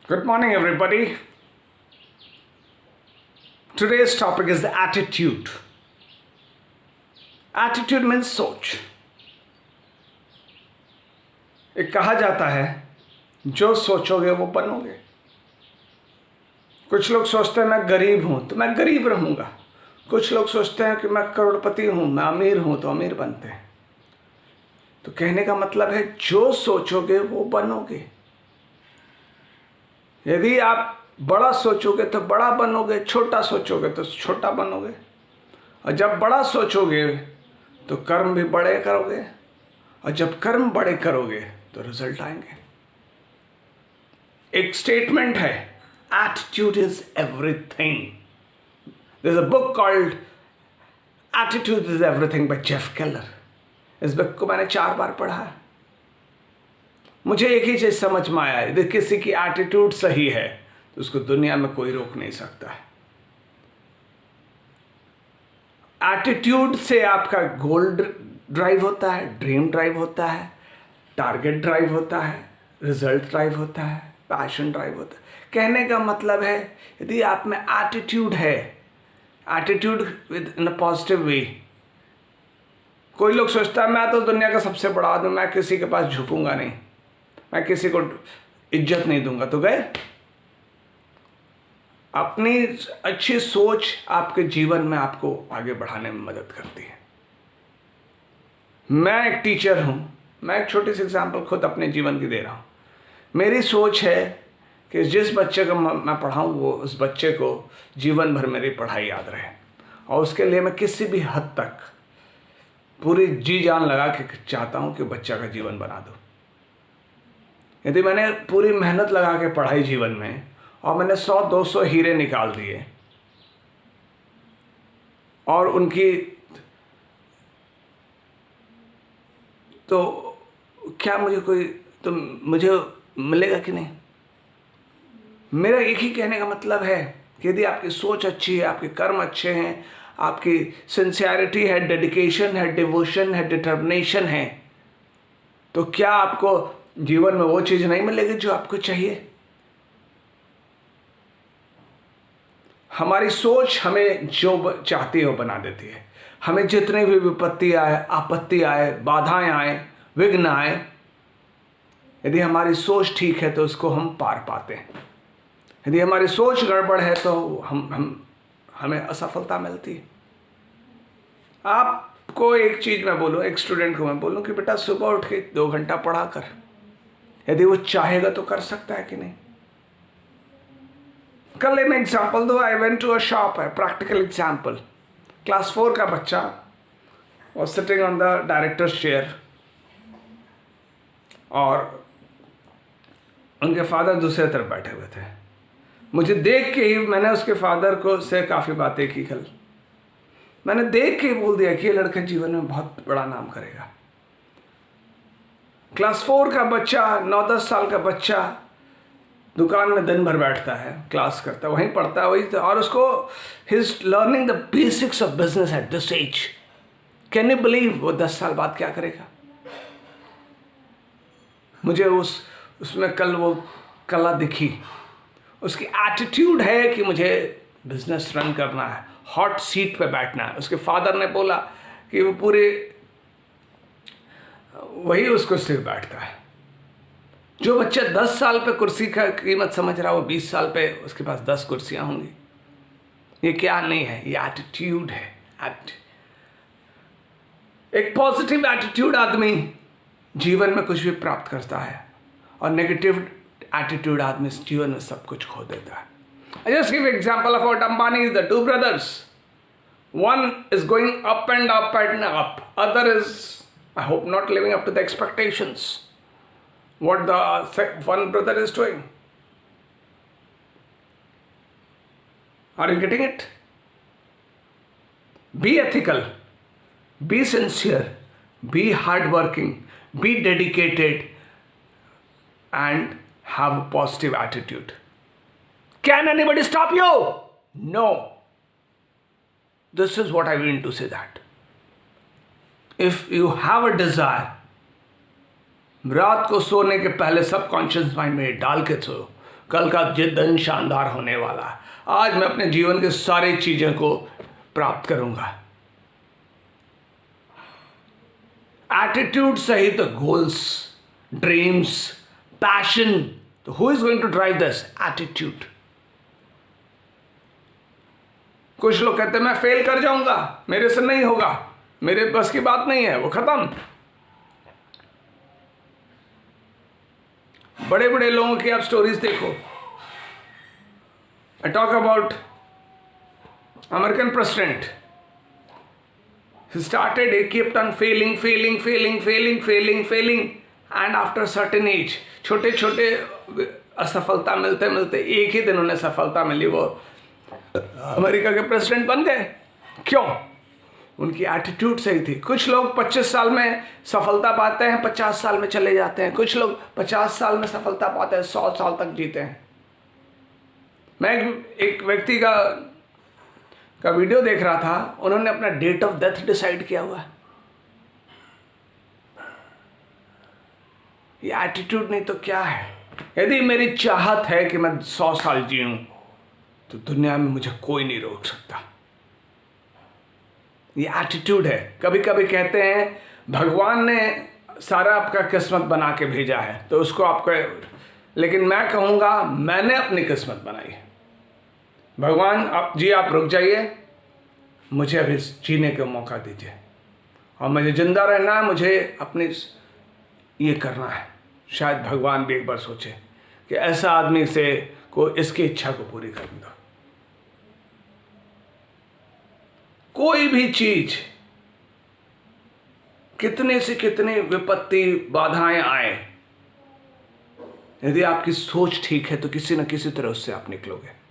Good morning, everybody. Today's topic is attitude. Attitude means सोच. एक कहा जाता है जो सोचोगे वो बनोगे. कुछ लोग सोचते हैं मैं गरीब हूं तो मैं गरीब रहूंगा. कुछ लोग सोचते हैं कि मैं करोड़पति हूं, मैं अमीर हूं तो अमीर बनते हैं. तो कहने का मतलब है जो सोचोगे वो बनोगे. यदि आप बड़ा सोचोगे तो बड़ा बनोगे, छोटा सोचोगे तो छोटा बनोगे. और जब बड़ा सोचोगे तो कर्म भी बड़े करोगे, और जब कर्म बड़े करोगे तो रिजल्ट आएंगे. एक स्टेटमेंट है, attitude is everything. There is a book called attitude is everything by Jeff Keller. इस बुक को मैंने 4 बार पढ़ा है. मुझे एक ही चीज समझ में आया है, यदि किसी की एटीट्यूड सही है तो उसको दुनिया में कोई रोक नहीं सकता है. एटीट्यूड से आपका गोल ड्राइव होता है, ड्रीम ड्राइव होता है, टारगेट ड्राइव होता है, रिजल्ट ड्राइव होता है, पैशन ड्राइव होता है. कहने का मतलब है यदि आप में एटीट्यूड है, attitude with in a positive way. कोई लोग सोचता है मैं तो दुनिया का सबसे बड़ा आदमी, मैं किसी के पास झुकूंगा नहीं, मैं किसी को इज्जत नहीं दूंगा. तो गए. अपनी अच्छी सोच आपके जीवन में आपको आगे बढ़ाने में मदद करती है. मैं एक टीचर हूं, मैं एक छोटी सी एग्जांपल खुद अपने जीवन की दे रहा हूं. मेरी सोच है कि जिस बच्चे को मैं पढ़ाऊं वो उस बच्चे को जीवन भर मेरी पढ़ाई याद रहे, और उसके लिए मैं किसी भी हद तक पूरी जी जान लगा के चाहता हूं कि बच्चा का जीवन बना दूं. यदि मैंने पूरी मेहनत लगा के पढ़ाई जीवन में और मैंने 100-200 हीरे निकाल दिए और उनकी, तो क्या मुझे मिलेगा कि नहीं? मेरा एक ही कहने का मतलब है कि यदि आपकी सोच अच्छी है, आपके कर्म अच्छे हैं, आपकी सिंसियरिटी है, डेडिकेशन है, डिवोशन है, डिटर्मिनेशन है, तो क्या आपको जीवन में वो चीज नहीं मिलेगी जो आपको चाहिए? हमारी सोच हमें जो चाहती है वो बना देती है. हमें जितनी भी विपत्ति आए, आपत्ति आए, बाधाएं आए, विघ्न आए, यदि हमारी सोच ठीक है तो उसको हम पार पाते हैं. यदि हमारी सोच गड़बड़ है तो हमें असफलता मिलती है. आपको एक चीज मैं बोलूं, एक स्टूडेंट को मैं बोलूं कि बेटा सुबह उठ के 2 घंटा पढ़ा कर. यदि वो चाहेगा तो कर सकता है कि नहीं? कल मैं एग्जाम्पल दो. I went to a shop, है प्रैक्टिकल एग्जाम्पल. क्लास 4 का बच्चा और sitting on the director's chair, और उनके फादर दूसरे तरफ बैठे हुए थे. मुझे देख के ही मैंने उसके फादर को से काफ़ी बातें की. कल मैंने देख के ही बोल दिया कि ये लड़का जीवन में बहुत बड़ा नाम करेगा. क्लास 4 का बच्चा, 9-10 साल का बच्चा दुकान में दिन भर बैठता है, क्लास करता है, वहीं पढ़ता है, वही, और उसको ही is learning the basics of business at this age. Can you believe वो 10 साल बाद क्या करेगा? मुझे उसमें कल वो कला दिखी. उसकी एटीट्यूड है कि मुझे बिजनेस रन करना है, हॉट सीट पे बैठना है. उसके फादर ने बोला कि वो पूरे वही उसको सिर्फ बैठता है. जो बच्चा 10 साल पे कुर्सी का कीमत समझ रहा है, वो 20 साल पे उसके पास 10 कुर्सियां होंगी. ये क्या नहीं है, ये एटीट्यूड है. एक पॉजिटिव एटीट्यूड आदमी जीवन में कुछ भी प्राप्त करता है, और नेगेटिव एटीट्यूड आदमी जीवन में सब कुछ खो देता है. I just give example of what Ambani is, the 2 brothers. One is going up and up and up. Other is, I hope, not living up to the expectations what the one brother is doing. Are you getting it? Be ethical, be sincere, be hardworking, be dedicated, and have a positive attitude. Can anybody stop you? No. This is what I mean to say that. If you have a desire, रात को सोने के पहले subconscious mind में डाल के सो, कल का दिन शानदार होने वाला है। आज मैं अपने जीवन के सारी चीज़ों को प्राप्त करूंगा। एटीट्यूड सही तो गोल्स, ड्रीम्स, पैशन, तो who is going to drive this? Attitude. कुछ लोग कहते हैं मैं फेल कर जाऊंगा, मेरे से नहीं होगा, मेरे बस की बात नहीं है, वो खत्म। बड़े बड़े लोगों की आप स्टोरीज देखो। I talk about American president. He started, he kept on failing, and after a certain age, छोटे छोटे असफलता मिलते मिलते एक ही दिन उन्हें सफलता मिली, वो अमेरिका के प्रेसिडेंट बन गए। क्यों? उनकी एटीट्यूड सही थी। कुछ लोग 25 साल में सफलता पाते हैं, 50 साल में चले जाते हैं। कुछ लोग 50 साल में सफलता पाते हैं, 100 साल तक जीते हैं। मैं एक व्यक्ति का वीडियो देख रहा था, उन्होंने अपना डेट ऑफ डेथ डिसाइड किया हुआ है। ये एटीट्यूड नहीं तो क्या है? यदि मेरी चाहत है कि मैं 100 साल जीऊं, तो दुनिया में मुझे कोई नहीं रोक सकता। ये एटीट्यूड है। कभी कभी कहते हैं भगवान ने सारा आपका किस्मत बना के भेजा है, तो उसको आपको, लेकिन मैं कहूँगा मैंने अपनी किस्मत बनाई है। भगवान आप रुक जाइए, मुझे अभी जीने का मौका दीजिए, और मुझे जिंदा रहना है, मुझे अपनी ये करना है। शायद भगवान भी एक बार सोचे कि ऐसा आदमी से को इसकी इच्छा को पूरी कर दो। कोई भी चीज, कितने से कितनी विपत्ति बाधाएं आए, यदि आपकी सोच ठीक है तो किसी न किसी तरह उससे आप निकलोगे।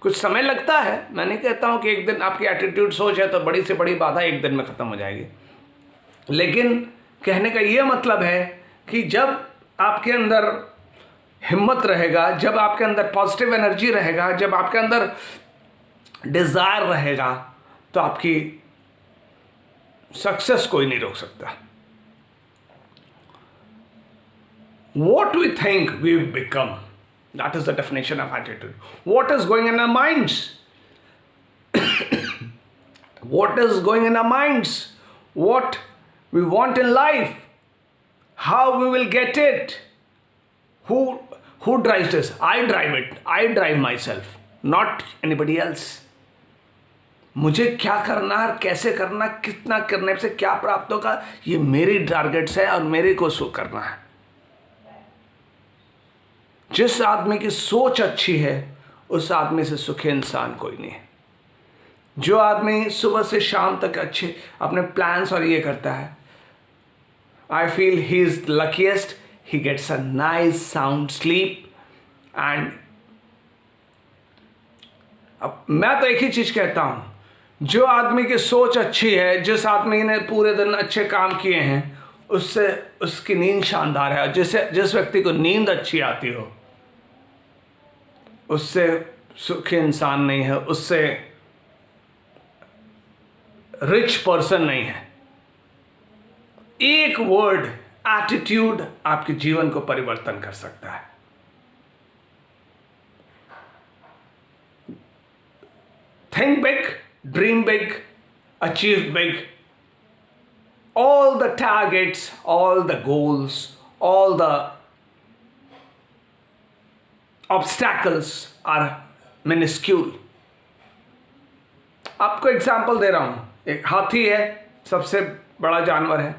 कुछ समय लगता है, मैं नहीं कहता हूं कि एक दिन आपकी एटीट्यूड सोच है तो बड़ी से बड़ी बाधा एक दिन में खत्म हो जाएगी, लेकिन कहने का यह मतलब है कि जब आपके अंदर हिम्मत रहेगा, जब आपके अंदर पॉजिटिव एनर्जी रहेगा, जब आपके अंदर डिजायर रहेगा, तो आपकी सक्सेस कोई नहीं रोक सकता। What we think we become, that is the definition of attitude. What is going in our minds? What is going in our minds? What we want in life? How we will get it? Who drives this? I drive it. I drive myself, not anybody else. मुझे क्या करना है, कैसे करना, कितना करने से क्या प्राप्त होगा, ये मेरी टारगेट्स है और मेरे को शो करना है। जिस आदमी की सोच अच्छी है, उस आदमी से सुखी इंसान कोई नहीं है। जो आदमी सुबह से शाम तक अच्छे अपने प्लान्स और ये करता है, I feel he is luckiest. He gets a nice sound sleep. And अब मैं तो एक ही चीज कहता हूं, जो आदमी की सोच अच्छी है, जिस आदमी ने पूरे दिन अच्छे काम किए हैं, उससे उसकी नींद शानदार है। जिस व्यक्ति को नींद अच्छी आती हो, उससे सुखी इंसान नहीं है, उससे रिच पर्सन नहीं है। एक वर्ड एटीट्यूड आपके जीवन को परिवर्तन कर सकता है। Think big, dream big, achieve big. All the targets, all the goals, all the obstacles are minuscule. आपको एग्जाम्पल दे रहा हूं। एक हाथी है, सबसे बड़ा जानवर है।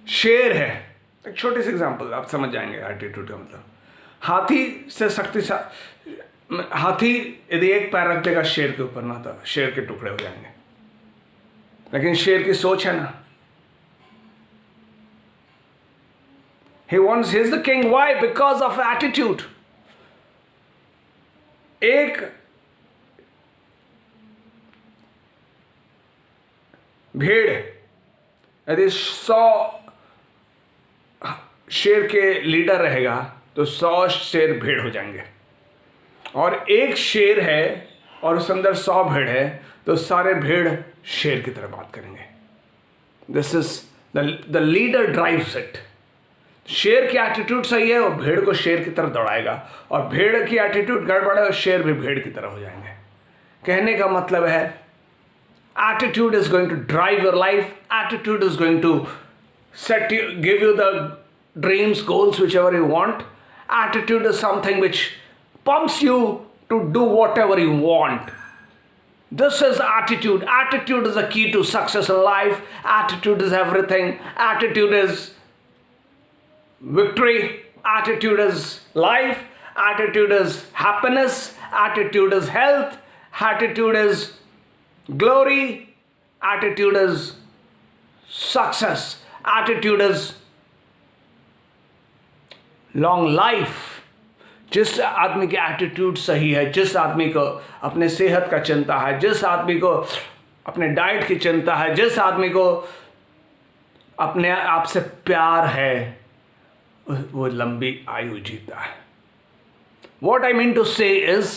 शेर है, एक छोटी सी एग्जाम्पल, आप समझ जाएंगे एटीट्यूड का मतलब। हाथी से शक्तिशाली, हाथी यदि एक पैर रख देगा शेर के ऊपर ना, तो शेर के टुकड़े हो जाएंगे। लेकिन शेर की सोच है ना, he is the king. Why? Because of attitude. एक भेड़ यदि 100 शेर के लीडर रहेगा, तो 100 शेर भेड़ हो जाएंगे। और एक शेर है और उस अंदर 100 भेड़ है, तो सारे भेड़ शेर की तरह बात करेंगे। This is the leader drives it. शेर की एटीट्यूड सही है, वो भेड़ को शेर की तरफ दौड़ाएगा, और भेड़ की एटीट्यूड गड़बड़ है और शेर भी भेड़ की तरह हो जाएंगे। कहने का मतलब है attitude is going to drive your life, attitude is going to set you, give you the dreams, goals, whichever you want. Attitude is something which pumps you to do whatever you want. This is attitude. Attitude is the key to success in life. Attitude is everything. Attitude is victory. Attitude is life. Attitude is happiness. Attitude is health. Attitude is glory. Attitude is success. Attitude is long life. जिस आदमी की attitude सही है, जिस आदमी को अपने सेहत का चिंता है, जिस आदमी को अपने डाइट की चिंता है, जिस आदमी को अपने आप से प्यार है, वो लंबी आयु जीता है। What I mean to say is